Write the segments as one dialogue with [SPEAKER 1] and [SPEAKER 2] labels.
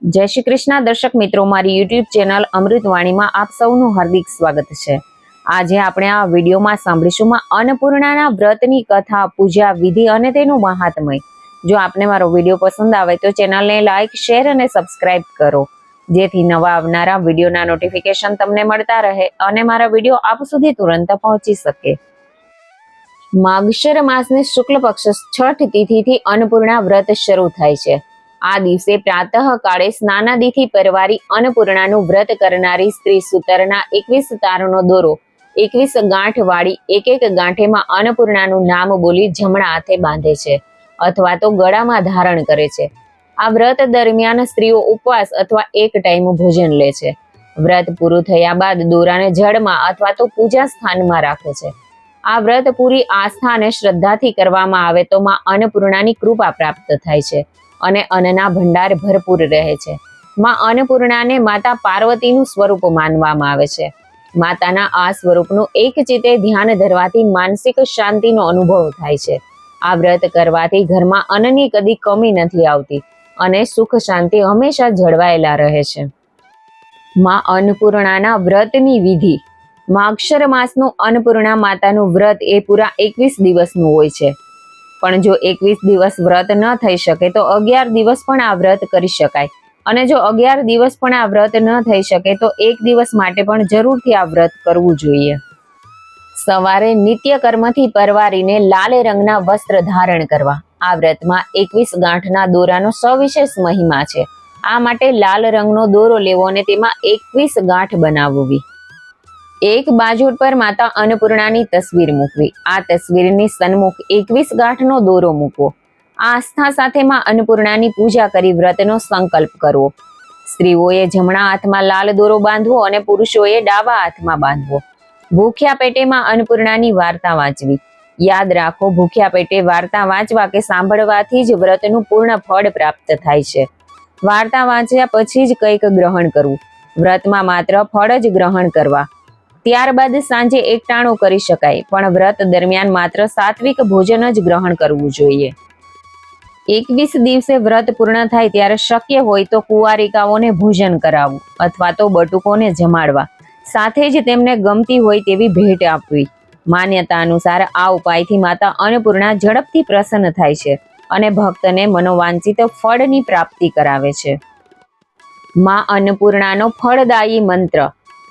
[SPEAKER 1] જય શ્રી કૃષ્ણ દર્શક મિત્રો, મારી યુટ્યુબ ચેનલ અમૃતવાણીમાં આપ સૌનું હાર્દિક સ્વાગત છે। આજે આપણે આ વિડીયોમાં સાંભળીશું અન્નપૂર્ણાના વ્રતની કથા, પૂજા વિધિ અને તેનું મહાત્મય। જો આપને મારો વિડીયો પસંદ આવે તો ચેનલને લાઈક, શેર અને સબસ્ક્રાઇબ કરો, જેથી નવા આવનારા વિડીયોના નોટિફિકેશન તમને મળતા રહે અને મારા વિડીયો આપ સુધી તુરંત પહોંચી શકે। માગશર માસની શુક્લ પક્ષ છઠ તિથિથી અન્નપૂર્ણા વ્રત શરૂ થાય છે। આ દિવસે પ્રાતઃ કાળે સ્નાનાદિથી પરવારી અન્નપૂર્ણાનું વ્રત કરનારી સ્ત્રી સૂતરના 21 તારનો દોરો 21 ગાંઠ વાળી એક ગાંઠેમાં અન્નપૂર્ણાનું નામ બોલી જમણા હાથે બાંધે છે અથવા તો ગળામાં ધારણ કરે છે। આ વ્રત દરમિયાન સ્ત્રીઓ ઉપવાસ અથવા એક ટાઈમ ભોજન લે છે। વ્રત પૂરું થયા બાદ દોરાને જળમાં અથવા તો પૂજા સ્થાનમાં રાખે છે। આ વ્રત પૂરી આસ્થા અને શ્રદ્ધાથી કરવામાં આવે તો માં અન્નપૂર્ણાની કૃપા પ્રાપ્ત થાય છે અને અન્નના ભંડાર ભરપૂર રહે છે। માં અન્નપૂર્ણાને માતા પાર્વતીનું સ્વરૂપ માનવામાં આવે છે। માતાના આ સ્વરૂપનું એક ચિત્તે ધ્યાન ધરવાથી માનસિક શાંતિનો અનુભવ થાય છે। આ વ્રત કરવાથી ઘરમાં અન્નની કદી કમી નથી આવતી અને સુખ શાંતિ હંમેશા જળવાયેલા રહે છે। માં અન્નપૂર્ણાના વ્રતની વિધિ। માગશર માસનું અન્નપૂર્ણા માતાનું વ્રત એ પૂરા 21 દિવસનું હોય છે, પણ જો 21 દિવસ વ્રત ન થઈ શકે તો 11 દિવસ પણ આ વ્રત કરી શકાય અને જો 11 દિવસ પણ આ વ્રત ન થઈ શકે તો એક દિવસ માટે પણ જરૂરથી આ વ્રત કરવું જોઈએ। સવારે નિત્ય કર્મથી પરવારીને લાલ રંગના વસ્ત્ર ધારણ કરવા। આ વ્રતમાં 21 ગાંઠના દોરાનો સવિશેષ મહિમા છે। આ માટે લાલ રંગનો દોરો લેવો અને તેમાં 21 ગાંઠ બનાવવી। એક બાજુ પર માતા અન્નપૂર્ણાની તસવીર મૂકવી। આ તસવીરની સન્મુખ 21 ગાંઠનો દોરો મૂકવો। આસ્થા સાથે માં અન્નપૂર્ણાની પૂજા કરી વ્રતનો સંકલ્પ કરવો। સ્ત્રીઓએ જમણા હાથમાં લાલ દોરો બાંધવો અને પુરુષોએ ડાબા હાથમાં બાંધવો। ભૂખ્યા પેટે માં અન્નપૂર્ણાની વાર્તા વાંચવી। યાદ રાખો, ભૂખ્યા પેટે વાર્તા વાંચવા કે સાંભળવાથી જ વ્રતનું પૂર્ણ ફળ પ્રાપ્ત થાય છે। વાર્તા વાંચ્યા પછી જ કંઈક ગ્રહણ કરવું। વ્રતમાં માત્ર ફળ જ ગ્રહણ કરવા। ત્યારબાદ સાંજે એકટાણું કરી શકાય, પણ વ્રત દરમિયાન માત્ર સાત્વિક ભોજન જ ગ્રહણ કરવું જોઈએ। 21 દિવસે વ્રત પૂર્ણ થાય ત્યારે શક્ય હોય તો કુંવારિકાઓને ભોજન કરાવવું અથવા તો બટુકોને જમાડવા, સાથે જ તેમને ગમતી હોય તેવી ભેટ આપવી। માન્યતા અનુસાર આ ઉપાયથી માતા અન્નપૂર્ણા ઝડપથી પ્રસન્ન થાય છે અને ભક્તને મનોવાંછિત ફળની પ્રાપ્તિ કરાવે છે। માં અન્નપૂર્ણાનો ફળદાયી મંત્ર।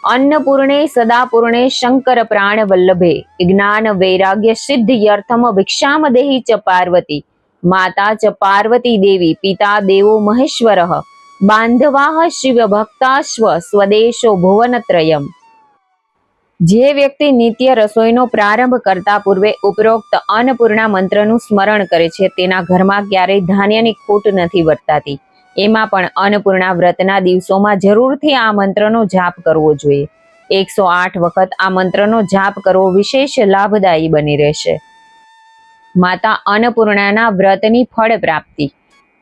[SPEAKER 1] અન્નપૂર્ણે સદાપૂર્ણે શંકર પ્રાણ વલ્લભે જ્ઞાન વૈરાગ્ય સિદ્ધિયર્થમ ભિક્ષામ દેહી ચ પાર્વતી માતા ચ પાર્વતી દેવી પિતા દેવો મહેશ્વરઃ બાંધવાહ શિવ ભક્તાશ્વ સ્વદેશો ભુવનત્રયમ। જે વ્યક્તિ નિત્ય રસોઈનો પ્રારંભ કરતા પૂર્વે ઉપરોક્ત અન્નપૂર્ણા મંત્રનું સ્મરણ કરે છે તેના ઘરમાં ક્યારેય ધાન્યની ખોટ નથી વર્તાતી। એમાં પણ અન્નપૂર્ણા વ્રતના દિવસોમાં જરૂરથી આ મંત્રનો જાપ કરવો જોઈએ। 108 વખત આ મંત્રનો જાપ કરવો વિશેષ લાભદાયી બની રહેશે। માતા અન્નપૂર્ણાના વ્રતની ફળ પ્રાપ્તિ।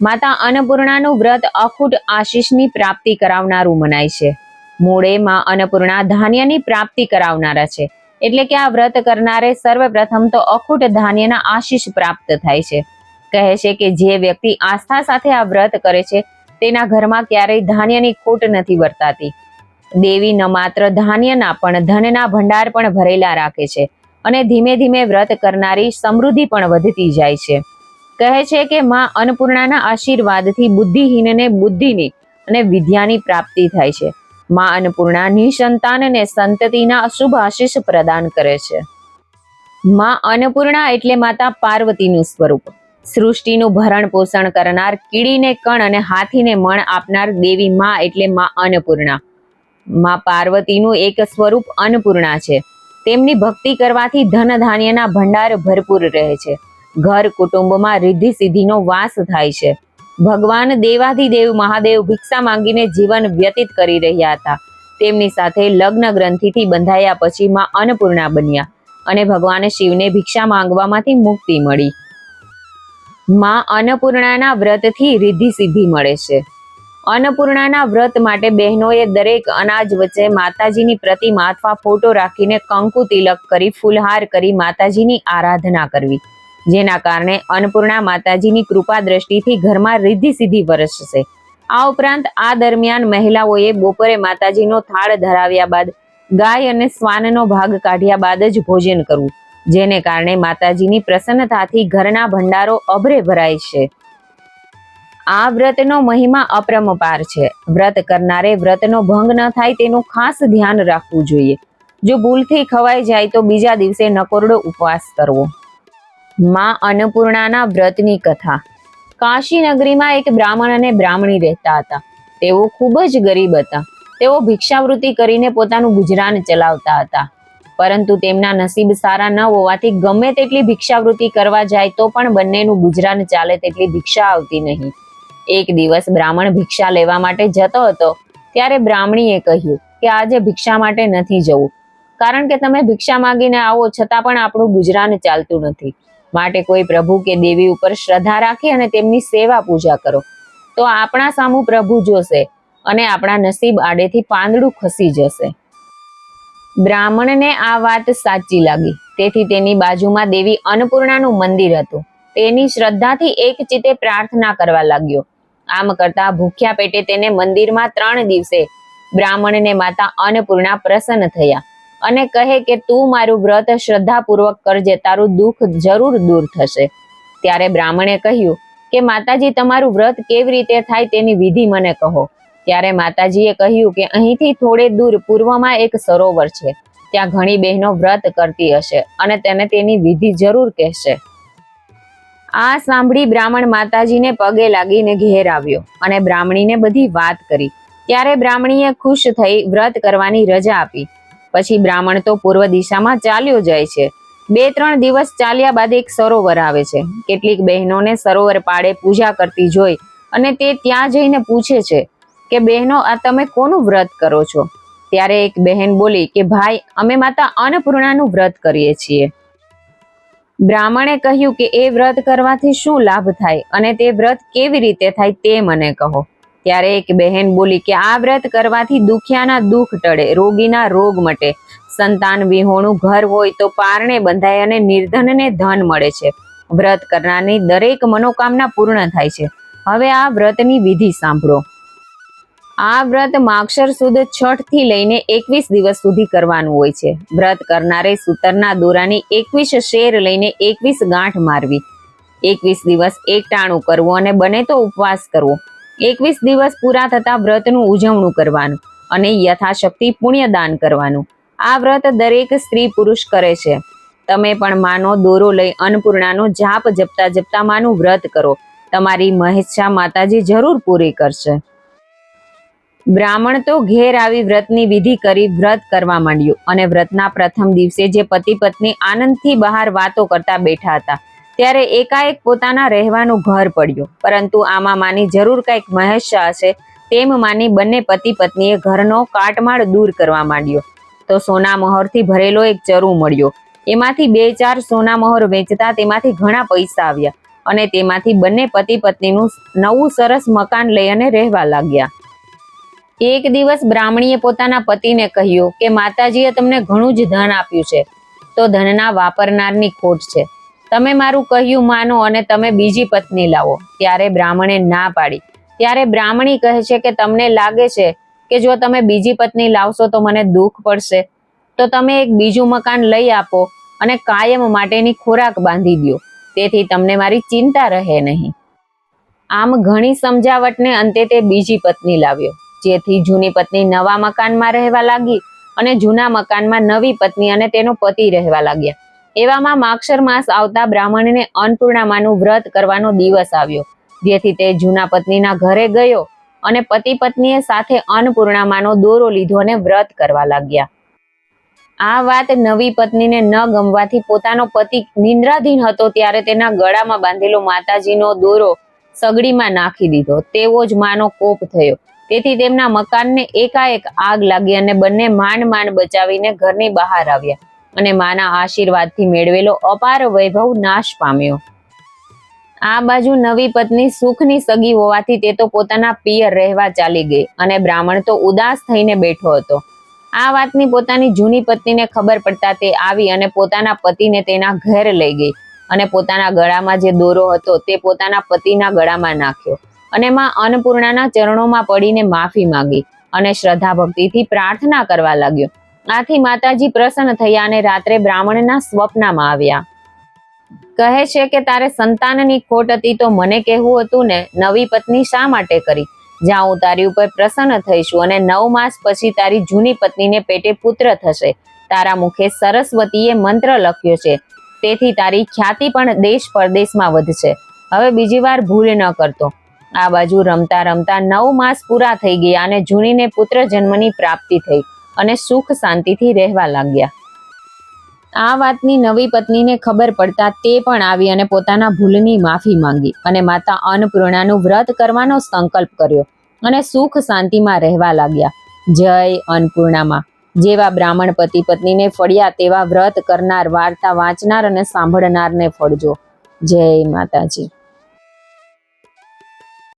[SPEAKER 1] માતા અન્નપૂર્ણાનું વ્રત અખૂટ આશીષની પ્રાપ્તિ કરાવનારું મનાય છે। મૂળે માં અન્નપૂર્ણા ધાન્યની પ્રાપ્તિ કરાવનારા છે, એટલે કે આ વ્રત કરનારે સર્વપ્રથમ તો અખૂટ ધાન્યના આશીષ પ્રાપ્ત થાય છે। કહે છે કે જે વ્યક્તિ આસ્થા સાથે આ વ્રત કરે છે તેના ઘરમાં ક્યારેય ધાન્યની ખોટ નથી વર્તાતી। દેવી ન માત્ર ધાન્યના પણ ધનના ભંડાર પણ ભરેલા રાખે છે અને ધીમે ધીમે વ્રત કરનારી સમૃદ્ધિ પણ વધતી જાય છે। કહે છે કે માં અન્નપૂર્ણાના આશીર્વાદથી બુદ્ધિહીનને બુદ્ધિની અને વિદ્યાની પ્રાપ્તિ થાય છે। માં અન્નપૂર્ણા નિસંતાનને સંતતિના શુભ આશીષ પ્રદાન કરે છે। માં અન્નપૂર્ણા એટલે માતા પાર્વતીનું સ્વરૂપ। સૃષ્ટિનું ભરણ પોષણ કરનાર, કીડીને કણ અને હાથીને મણ આપનાર દેવી માં એટલે માં અન્નપૂર્ણા। માં પાર્વતીનું એક સ્વરૂપ અન્નપૂર્ણા છે। તેમની ભક્તિ કરવાથી ધન ધાન્યના ભંડાર ભરપૂર રહે છે। ઘર કુટુંબમાં રિદ્ધિ સિદ્ધિનો વાસ થાય છે। ભગવાન દેવાધિદેવ મહાદેવ ભિક્ષા માંગીને જીવન વ્યતીત કરી રહ્યા હતા। તેમની સાથે લગ્ન ગ્રંથિથી બંધાયા પછી માં અન્નપૂર્ણા બન્યા અને ભગવાન શિવને ભિક્ષા માંગવામાંથી મુક્તિ મળી। માં અન્નપૂર્ણાના વ્રતથી રિદ્ધિ સિદ્ધિ મળે છે। અન્નપૂર્ણાના વ્રત માટે બહેનોએ દરેક અનાજ વચ્ચે માતાજીની પ્રતિમા અથવા ફોટો રાખીને કંકુ તિલક કરી ફૂલહાર કરી માતાજીની આરાધના કરવી, જેના કારણે અન્નપૂર્ણા માતાજીની કૃપા દ્રષ્ટિથી ઘરમાં રિદ્ધિ સિદ્ધિ વરસશે આ ઉપરાંત આ દરમિયાન મહિલાઓએ બપોરે માતાજીનો થાળ ધરાવ્યા બાદ ગાય અને શ્વાનનો ભાગ કાઢ્યા બાદ જ ભોજન કરવું, જેને કારણે માતાજીની પ્રસન્નતાથી ઘરના ભંડારો અભરે ભરાય છે. આ વ્રતનો મહિમા અપરંપાર છે. વ્રત કરનારે વ્રતનો ભંગ ન થાય તેનું ખાસ ધ્યાન રાખવું જોઈએ. જો ભૂલથી ખવાઈ જાય તો બીજા દિવસે નકોરડો ઉપવાસ કરવો. માં અન્નપૂર્ણાના વ્રતની કથા. કાશી નગરીમાં એક બ્રાહ્મણ અને બ્રાહ્મણી રહેતા હતા. તેઓ ખૂબ જ ગરીબ હતા. તેઓ ભિક્ષાવૃત્તિ કરીને પોતાનું ગુજરાન ચલાવતા હતા. પરંતુ તેમના નસીબ સારા ન હોવાથી ગમે તેટલી ભિક્ષાવૃત્તિ કરવા જાય તો પણ બંનેનું ગુજરાન ચાલે તેટલી ભિક્ષા આવતી નહીં. એક દિવસ બ્રાહ્મણ ભિક્ષા લેવા માટે જતો હતો ત્યારે બ્રાહ્મણીએ કહ્યું કે આજે ભિક્ષા માટે નથી જવું, કારણ કે તમે ભિક્ષા માંગીને આવો છતાં પણ આપણું ગુજરાન ચાલતું નથી. માટે કોઈ પ્રભુ કે દેવી ઉપર શ્રદ્ધા રાખી અને તેમની સેવા પૂજા કરો, તો આપણા સામું પ્રભુ જોશે અને આપણા નસીબ આડેથી પાંદડું ખસી જશે. બ્રાહ્મણને આ વાત સાચી લાગી, તેથી તેની બાજુમાં દેવી અન્નપૂર્ણાનું મંદિર હતું. તેની શ્રદ્ધાથી એક ચિત્તે પ્રાર્થના કરવા લાગ્યો. આમ કરતા ભૂખ્યા પેટે તેને મંદિરમાં 3 દિવસે બ્રાહ્મણને માતા અન્નપૂર્ણા પ્રસન્ન થયા અને કહે કે તું મારું વ્રત શ્રદ્ધાપૂર્વક કરજે, તારું દુઃખ જરૂર દૂર થશે. ત્યારે બ્રાહ્મણે કહ્યું કે માતાજી, તમારું વ્રત કેવી રીતે થાય તેની વિધિ મને કહો. ત્યારે માતાજીએ કહ્યું કે અહીંથી થોડે દૂર પૂર્વમાં એક સરોવર છે, ત્યાં ઘણી બહેનો વ્રત કરતી હશે અને તેને તેની વિધિ જરૂર કહેશે. આ સાંભળી બ્રાહ્મણ માતાજીને પગે લાગીને ઘેર આવ્યો અને બ્રાહ્મણીને બધી વાત કરી. ત્યારે બ્રાહ્મણીએ ખુશ થઈ વ્રત કરવાની રજા આપી. પછી બ્રાહ્મણ તો પૂર્વ દિશામાં ચાલ્યો જાય છે. 2-3 દિવસ ચાલ્યા બાદ એક સરોવર આવે છે. કેટલીક બહેનોને સરોવર પાળે પૂજા કરતી જોઈ અને તે ત્યાં જઈને પૂછે છે કે બહેનો, આ તમે કોનું વ્રત કરો છો? ત્યારે એક બહેન બોલી કે ભાઈ, અમે માતા અન્નપૂર્ણાનું વ્રત કરીએ છીએ. બ્રાહ્મણે કહ્યું કે એ વ્રત કરવાથી શું લાભ થાય અને તે વ્રત કેવી રીતે થાય તે મને કહો. ત્યારે એક બહેન બોલી કે આ વ્રત કરવાથી દુખિયાના દુઃખ ટળે, રોગીના રોગ મટે, સંતાન વિહોણું ઘર હોય તો પારણે બંધાય અને નિર્ધનને ધન મળે છે. વ્રત કરનારની દરેક મનોકામના પૂર્ણ થાય છે. હવે આ વ્રતની વિધિ સાંભળો. આ વ્રત માગશર સુદ 6 થી લઈને 21 દિવસ સુધી કરવાનું હોય છે. વ્રત કરનારે સૂતરના દોરાની 21 શેર લઈને 21 ગાંઠ મારવી. 21 દિવસ એકટાણું કરવું અને બને તો ઉપવાસ કરવો. 21 દિવસ પૂરા થતા વ્રતનું ઉજવણું કરવાનું અને યથાશક્તિ પુણ્યદાન કરવાનું. આ વ્રત દરેક સ્ત્રી પુરુષ કરે છે. તમે પણ માનો દોરો લઈ અન્નપૂર્ણાનો જાપ જપતા જપતા માનું વ્રત કરો. તમારી મહેચ્છા માતાજી જરૂર પૂરી કરશે. બ્રાહ્મણ તો ઘેર આવી વ્રતની વિધિ કરી વ્રત કરવા માંડ્યો અને વ્રતના પ્રથમ દિવસે જે પતિ પત્ની આનંદથી બહાર વાતો કરતા બેઠા હતા ત્યારે એકાએક પોતાના રહેવાનું ઘર પડ્યું. પરંતુ આમાં માની જરૂર કંઈક મહેચ્છા હશે તેમ માની બંને પતિ પત્નીએ ઘરનો કાટમાળ દૂર કરવા માંડ્યો. તો સોના મહોરથી ભરેલો એક ચરુ મળ્યો. એમાંથી 2-4 સોના મહોર વેચતા તેમાંથી ઘણા પૈસા આવ્યા અને તેમાંથી બંને પતિ પત્નીનું નવું સરસ મકાન લઈ અને રહેવા લાગ્યા. એક દિવસ બ્રાહ્મણીએ પોતાના પતિને કહ્યું કે માતાજીએ તમને ઘણું જ ધન આપ્યું છે, તો ધનના વાપરનારની ખોટ છે. તમે મારું કહ્યું માનો અને તમે બીજી પત્ની લાવો. ત્યારે બ્રાહ્મણે ના પાડી. ત્યારે બ્રાહ્મણી કહે છે કે તમને લાગે છે કે જો તમે બીજી પત્ની લાવશો તો મને દુઃખ પડશે, તો તમે એક બીજું મકાન લઈ આપો અને કાયમ માટેની ખોરાક બાંધી દો, તેથી તમને મારી ચિંતા રહે નહીં. આમ ઘણી સમજાવટને અંતે તે બીજી પત્ની લાવ્યો, જેથી જૂની પત્ની નવા મકાનમાં રહેવા લાગી અને જૂના મકાનમાં નવી પત્ની અને તેનો પતિ રહેવા લાગ્યા. એવામાં માગશર માસ આવતા બ્રાહ્મણને અન્નપૂર્ણામાનું વ્રત કરવાનો દિવસ આવ્યો, જેથી તે જૂના પત્નીના ઘરે ગયો અને પતિ પત્નીએ સાથે અન્નપૂર્ણામાનો દોરો લીધો અને વ્રત કરવા લાગ્યા. આ વાત નવી પત્નીને ન ગમવાથી પોતાનો પતિ નિંદ્રાધીન હતો ત્યારે તેના ગળામાં બાંધેલો માતાજીનો દોરો સગડીમાં નાખી દીધો. તેવો જ માનો કોપ થયો, તેથી તેમના મકાનને એકાએક આગ લાગી અને બંને માંડ બચાવીને ઘરની બહાર આવ્યા અને માના આશીર્વાદથી મેળવેલો અપાર વૈભવ નાશ પામ્યો. આ બાજુ નવી પત્ની સુખની સગી હોવાથી તે તો પોતાના પિયર રહેવા ચાલી ગઈ અને બ્રાહ્મણ તો ઉદાસ થઈને બેઠો હતો. આ વાતની પોતાની જૂની પત્નીને ખબર પડતા તે આવી અને પોતાના પતિને તેના ઘેર લઈ ગઈ અને પોતાના ગળામાં જે દોરો હતો તે પોતાના પતિના ગળામાં નાખ્યો અને માં અન્નપૂર્ણાના ચરણોમાં પડીને માફી માંગી અને શ્રદ્ધા ભક્તિથી પ્રાર્થના કરવા લાગ્યો. આથી માતાજી પ્રસન્ન થયા અને રાત્રે બ્રાહ્મણના સ્વપ્નમાં આવ્યા. કહે છે કે તારે સંતાનની ખોટ હતી તો મને કહેવું હતું ને, નવી પત્ની શા માટે કરી? જ્યાં હું તારી ઉપર પ્રસન્ન થઈશું અને 9 માસ પછી તારી જૂની પત્નીને પેટે પુત્ર થશે. તારા મુખે સરસ્વતીએ મંત્ર લખ્યો છે, તેથી તારી ખ્યાતિ પણ દેશ પરદેશમાં વધશે. હવે બીજી વાર ભૂલ ન કરતો. આ બાજુ રમતા રમતા 9 માસ પૂરા થઈ ગયા અને જૂનીને પુત્ર જન્મની પ્રાપ્તિ થઈ અને સુખ શાંતિથી રહેવા લાગ્યા. આ વાતની નવી પત્નીને ખબર પડતા તે પણ આવી અને પોતાના ભૂલની માફી માંગી અને માતા અન્નપૂર્ણાનું વ્રત કરવાનો સંકલ્પ કર્યો અને સુખ શાંતિમાં રહેવા લાગ્યા. જય અન્નપૂર્ણામાં. જેવા બ્રાહ્મણ પતિ પત્નીને ફળ્યા તેવા વ્રત કરનાર, વાર્તા વાંચનાર અને સાંભળનારને ફળજો. જય માતાજી.